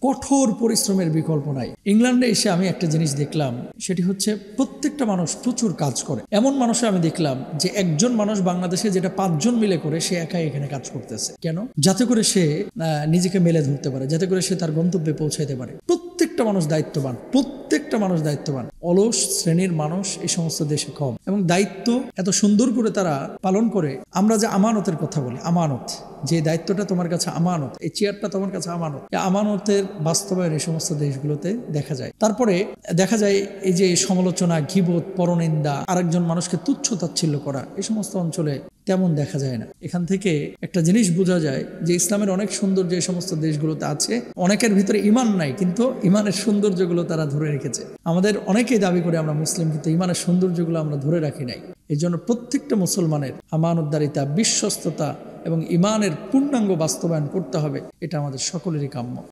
কঠোর পরিশ্রমের বিকল্প নাই। ইংল্যান্ডে এসে আমি একটা জিনিস দেখলাম, সেটি হচ্ছে প্রত্যেকটা মানুষ প্রচুর কাজ করে। এমন মানুষও আমি দেখলাম যে একজন মানুষ বাংলাদেশে যেটা 5 জন মিলে করে সে একাই এখানে কাজ করতেছে। কেন? যাতে করে সে নিজেকে মেলে ধরতে পারে, যাতে করে সে তার গন্তব্যে পৌঁছাইতে পারে। প্রত্যেকটা মানুষ দায়িত্ববান, প্রত্যেকটা মানুষ দায়িত্ববান। অলস শ্রেণীর মানুষ এই সমস্ত দেশে কম, এবং দায়িত্ব এত সুন্দর করে তারা পালন করে। আমরা যে আমানতের কথা বলি, আমানত, যে দায়িত্বটা তোমার কাছে আমানত, এই চেয়ারটা তোমার কাছে আমানত, এই আমানতের বাস্তবায়ন এই সমস্ত দেশগুলোতে দেখা যায়। তারপরে দেখা যায় এই যে সমালোচনা, গীবত, পরনিন্দা, আরেকজন মানুষকে তুচ্ছ তাচ্ছিল্য করা, এই সমস্ত অঞ্চলে তেমন দেখা যায় না। এখান থেকে একটা জিনিস বোঝা যায় যে ইসলামের অনেক সৌন্দর্য এই সমস্ত দেশগুলোতে আছে। অনেকের ভিতরে ইমান নাই, কিন্তু ইমানের সৌন্দর্যগুলো তারা ধরে রেখেছে। আমাদের অনেকেই দাবি করে আমরা মুসলিম, কিন্তু ইমানের সৌন্দর্যগুলো আমরা ধরে রাখি নাই। এই জন্য প্রত্যেকটা মুসলমানের আমানতদারিতা, বিশ্বস্ততা এবং ইমানের পূর্ণাঙ্গ বাস্তবায়ন করতে হবে। এটা আমাদের সকলেরই কাম্য।